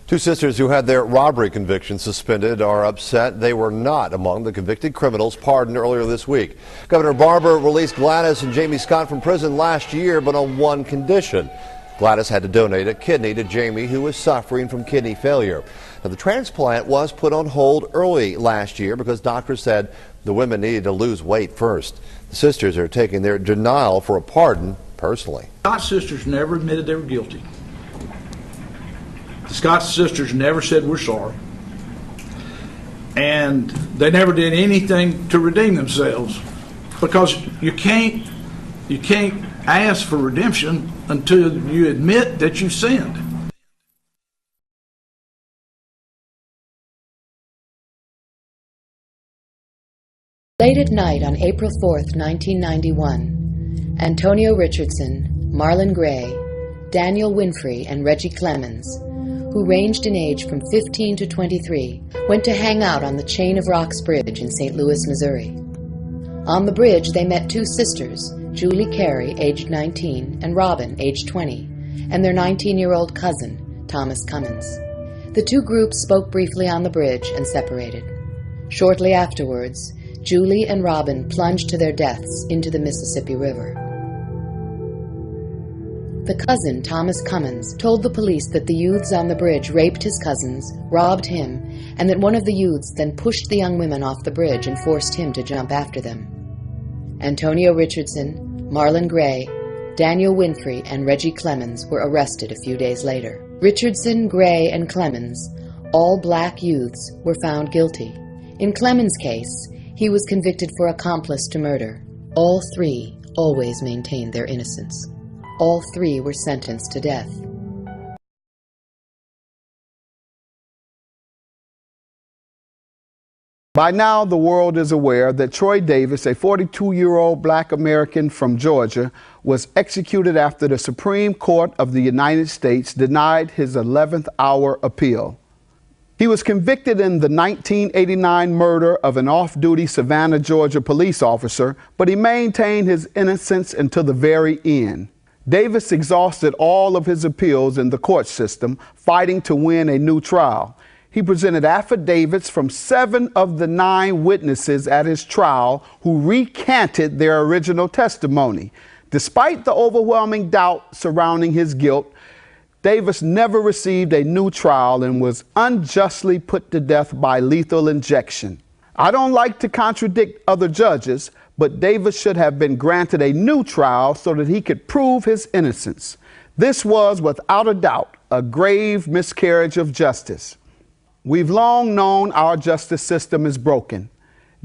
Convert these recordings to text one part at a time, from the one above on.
Two sisters who had their robbery convictions suspended are upset they were not among the convicted criminals pardoned earlier this week. Governor Barbour released Gladys and Jamie Scott from prison last year, but on one condition. Gladys had to donate a kidney to Jamie, who was suffering from kidney failure. Now, the transplant was put on hold early last year because doctors said the women needed to lose weight first. The sisters are taking their denial for a pardon personally. Scott's sisters never admitted they were guilty. The Scott sisters never said we're sorry, and they never did anything to redeem themselves, because you can't ask for redemption until you admit that you sinned. Late at night on April 4th, 1991, Antonio Richardson, Marlon Gray, Daniel Winfrey, and Reggie Clemens, who ranged in age from 15 to 23, went to hang out on the Chain of Rocks Bridge in St. Louis, Missouri. On the bridge, they met two sisters, Julie Carey, aged 19, and Robin, aged 20, and their 19-year-old cousin, Thomas Cummins. The two groups spoke briefly on the bridge and separated. Shortly afterwards, Julie and Robin plunged to their deaths into the Mississippi River. The cousin, Thomas Cummins, told the police that the youths on the bridge raped his cousins, robbed him, and that one of the youths then pushed the young women off the bridge and forced him to jump after them. Antonio Richardson, Marlon Gray, Daniel Winfrey, and Reggie Clemens were arrested a few days later. Richardson, Gray, and Clemens, all black youths, were found guilty. In Clemens' case, he was convicted for accomplice to murder. All three always maintained their innocence. All three were sentenced to death. By now, the world is aware that Troy Davis, a 42-year-old black American from Georgia, was executed after the Supreme Court of the United States denied his 11th hour appeal. He was convicted in the 1989 murder of an off-duty Savannah, Georgia police officer, but he maintained his innocence until the very end. Davis exhausted all of his appeals in the court system, fighting to win a new trial. He presented affidavits from 7 of the 9 witnesses at his trial who recanted their original testimony. Despite the overwhelming doubt surrounding his guilt, Davis never received a new trial and was unjustly put to death by lethal injection. I don't like to contradict other judges, but Davis should have been granted a new trial so that he could prove his innocence. This was, without a doubt, a grave miscarriage of justice. We've long known our justice system is broken.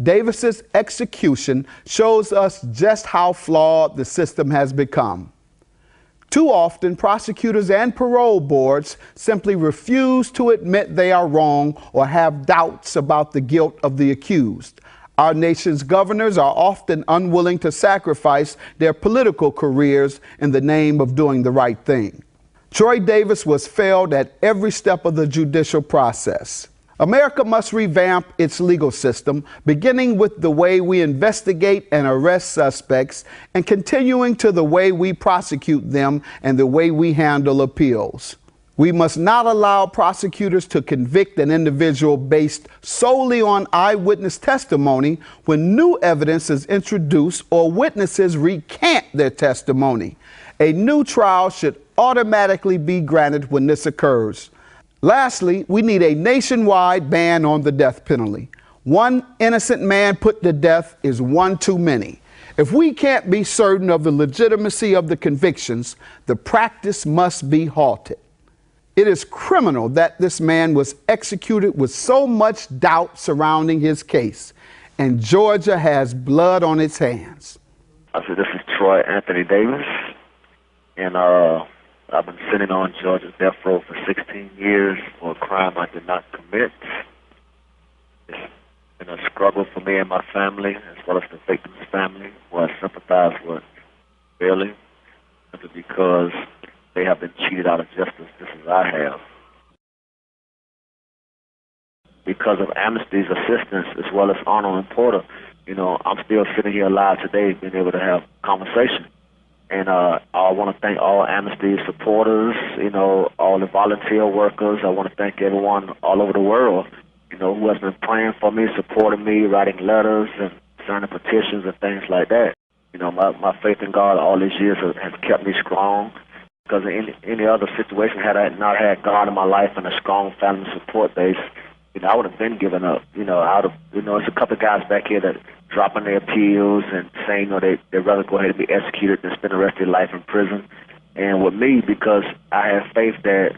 Davis's execution shows us just how flawed the system has become. Too often, prosecutors and parole boards simply refuse to admit they are wrong or have doubts about the guilt of the accused. Our nation's governors are often unwilling to sacrifice their political careers in the name of doing the right thing. Troy Davis was failed at every step of the judicial process. America must revamp its legal system, beginning with the way we investigate and arrest suspects and continuing to the way we prosecute them and the way we handle appeals. We must not allow prosecutors to convict an individual based solely on eyewitness testimony when new evidence is introduced or witnesses recant their testimony. A new trial should automatically be granted when this occurs. Lastly, we need a nationwide ban on the death penalty. One innocent man put to death is one too many. If we can't be certain of the legitimacy of the convictions, the practice must be halted. It is criminal that this man was executed with so much doubt surrounding his case, and Georgia has blood on its hands. I said, this is Troy Anthony Davis, and I've been sitting on Georgia's death row for 16 years for a crime I did not commit. It's been a struggle for me and my family, as well as the victim's family, who I sympathize with barely, simply because they have been cheated out of justice just as I have. Because of Amnesty's assistance, as well as Arnold and Porter, I'm still sitting here alive today, being able to have conversation. And I want to thank all Amnesty supporters, all the volunteer workers. I want to thank everyone all over the world, who has been praying for me, supporting me, writing letters and signing petitions and things like that. My faith in God all these years has kept me strong. Because in any other situation, had I not had God in my life and a strong family support base, I would have been giving up. It's a couple of guys back here that dropping their appeals and saying, they'd rather go ahead and be executed than spend the rest of their life in prison. And with me, because I have faith that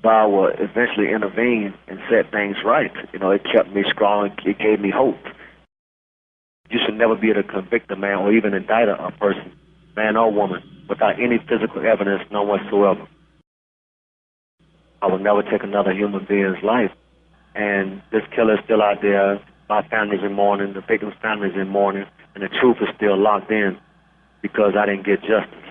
God will eventually intervene and set things right. It kept me strong. It gave me hope. You should never be able to convict a man or even indict a person, man or woman, without any physical evidence, none whatsoever. I will never take another human being's life. And this killer is still out there. My family's in mourning, the victim's family's in mourning, and the truth is still locked in because I didn't get justice.